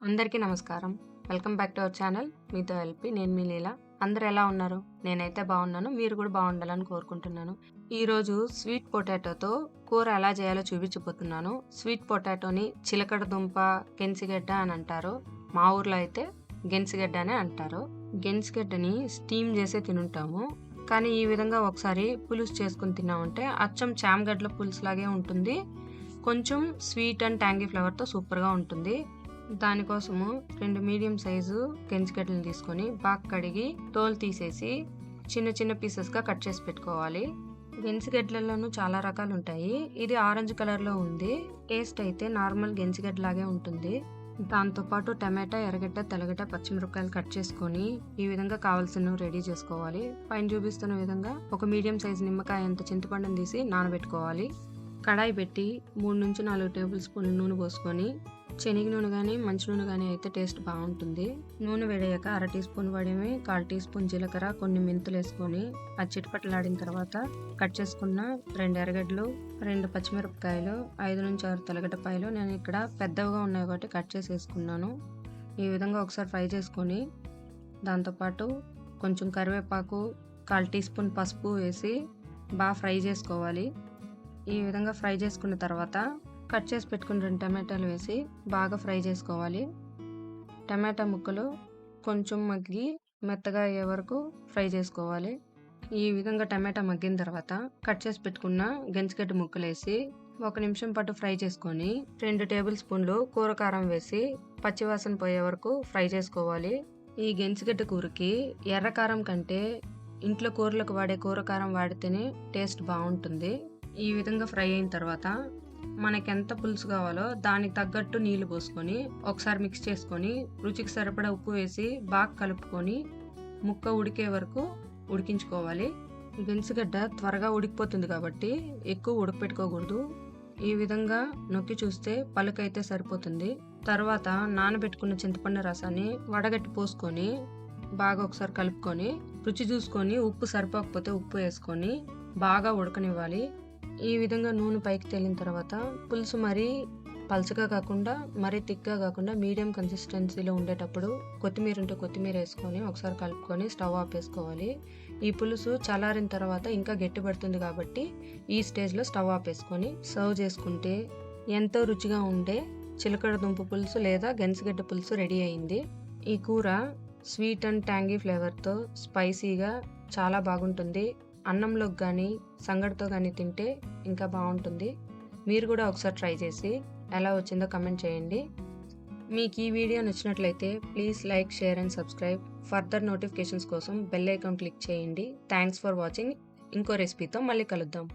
అందరికీ నమస్కారం. Welcome back to our channel. మీతో ఎల్‌పి. నేను మీ లీల. అందరూ ఎలా ఉన్నారు? నేనైతే బాగున్నాను. మీరు కూడా బాగుండాలని కోరుకుంటున్నాను. ఈరోజు స్వీట్ పొటాటోతో కూర ఎలా చేయాలో చూపించబోతున్నాను. స్వీట్ పొటాటోని చిలకడ దుంప, గెన్సిగడ్డ అని అంటారు. మా ఊర్లో అయితే గెన్సిగడ్డ అనే అంటారు. గెన్సిగడ్డని స్టీమ్ చేసే తినుంటాము. కానీ ఈ విధంగా ఒకసారి పులుసు చేసుకొని తిన్నామంటే అచ్చం చామగడ్డల పులుసులాగే ఉంటుంది. కొంచెం స్వీట్ అండ్ ట్యాంగీ ఫ్లేవర్‌తో సూపర్‌గా ఉంటుంది. దానికోసము 2 మీడియం సైజు గెంజిగడ్డలను తీసుకొని బాగా కడిగి తోలు తీసేసి చిన్న చిన్న పీసెస్‌గా కట్ చేసి పెట్టుకోవాలి. గెంజిగడ్డలలోనూ చాలా రకాలు ఉంటాయి. ఇది ఆరెంజ్ కలర్‌లో ఉంది. టేస్ట్ అయితే నార్మల్ గెంజిగడ్డలాగే ఉంటుంది. దాంతోపాటు టమాటా, ఎర్రగడ్డ, తెల్లగడ్డ, పచ్చిమిరపకాయలు కట్ చేసుకొని ఈ విధంగా కావాల్సినవి రెడీ చేసుకోవాలి. పైన చూపిస్తున్న విధంగా ఒక మీడియం సైజు నిమ్మకాయ అంత చింతపండుని తీసి నానబెట్టుకోవాలి. కడాయి పెట్టి 3-4 టేబుల్ స్పూన్ల నూనె పోసుకొని శనగ నూనె కానీ మంచి నూనె కానీ అయితే టేస్ట్ బాగుంటుంది. నూనె వేడయ్యాక 1/2 టీ స్పూన్ వడిమి, 1/4 టీ స్పూన్ జీలకర్ర, కొన్ని మెంతులు వేసుకొని అది చిటపటలాడిన తర్వాత కట్ చేసుకున్న 2 ఎర్రగడ్డలు, 2 పచ్చిమిరపకాయలు, 5-6 తెల్లగడ్డపాయలు నేను ఇక్కడ పెద్దవిగా ఉన్నాయి కాబట్టి కట్ చేసి వేసుకున్నాను. ఈ విధంగా ఒకసారి ఫ్రై చేసుకొని దాంతోపాటు కొంచెం కరివేపాకు, 1/4 టీ స్పూన్ పసుపు వేసి బాగా ఫ్రై చేసుకోవాలి. ఈ విధంగా ఫ్రై చేసుకున్న తర్వాత కట్ చేసి పెట్టుకున్న 2 టమాటాలు వేసి బాగా ఫ్రై చేసుకోవాలి. టమాటా ముక్కలు కొంచెం మగ్గి మెత్తగా అయ్యే వరకు ఫ్రై చేసుకోవాలి. ఈ విధంగా టమాటా మగ్గిన తర్వాత కట్ చేసి పెట్టుకున్న గెంజిగడ్డ ముక్కలు వేసి 1 నిమిషం పాటు ఫ్రై చేసుకొని 2 టేబుల్ స్పూన్లు కూర కారం వేసి పచ్చివాసన పోయే వరకు ఫ్రై చేసుకోవాలి. ఈ గెంజిగడ్డ కూరకి ఎర్ర కారం కంటే ఇంట్లో కూరలకు వాడే కూర కారం వాడితేనే టేస్ట్ బాగుంటుంది. ఈ విధంగా ఫ్రై అయిన తర్వాత మనకి ఎంత పులుసు కావాలో దానికి తగ్గట్టు నీళ్లు పోసుకొని ఒకసారి మిక్స్ చేసుకొని రుచికి సరిపడా ఉప్పు వేసి బాగా కలుపుకొని ముక్క ఉడికే వరకు ఉడికించుకోవాలి. గెంజిగడ్డ త్వరగా ఉడికిపోతుంది కాబట్టి ఎక్కువ ఉడకపెట్టుకోకూడదు. ఈ విధంగా నొక్కి చూస్తే పలుకైతే సరిపోతుంది. తర్వాత నానబెట్టుకున్న చింతపండు రసాన్ని వడగట్టి పోసుకొని బాగా ఒకసారి కలుపుకొని రుచి చూసుకొని ఉప్పు సరిపోకపోతే ఉప్పు వేసుకొని బాగా ఉడకనివ్వాలి. ఈ విధంగా నూనె పైకి తేలిన తర్వాత పులుసు మరీ పలుచగా కాకుండా మరీ థిక్గా కాకుండా మీడియం కన్సిస్టెన్సీలో ఉండేటప్పుడు కొత్తిమీర ఉంటే కొత్తిమీర వేసుకొని ఒకసారి కలుపుకొని స్టవ్ ఆపేసుకోవాలి. ఈ పులుసు చల్లారిన తర్వాత ఇంకా గట్టిపడుతుంది కాబట్టి ఈ స్టేజ్లో స్టవ్ ఆపేసుకొని సర్వ్ చేసుకుంటే ఎంతో రుచిగా ఉండే చిలకడ దుంప పులుసు లేదా గెంజిగడ్డ పులుసు రెడీ అయింది. ఈ కూర స్వీట్ అండ్ ట్యాంగీ ఫ్లేవర్తో స్పైసీగా చాలా బాగుంటుంది. అన్నంలోకి కానీ సంగటితో కానీ తింటే ఇంకా బాగుంటుంది. మీరు కూడా ఒకసారి ట్రై చేసి ఎలా వచ్చిందో కమెంట్ చేయండి. మీకు ఈ వీడియో నచ్చినట్లయితే please like, share and subscribe. Further notifications కోసం బెల్ ఐకాన్ క్లిక్ చేయండి. Thanks for watching. ఇంకో రెసిపీతో మళ్ళీ కలుద్దాం.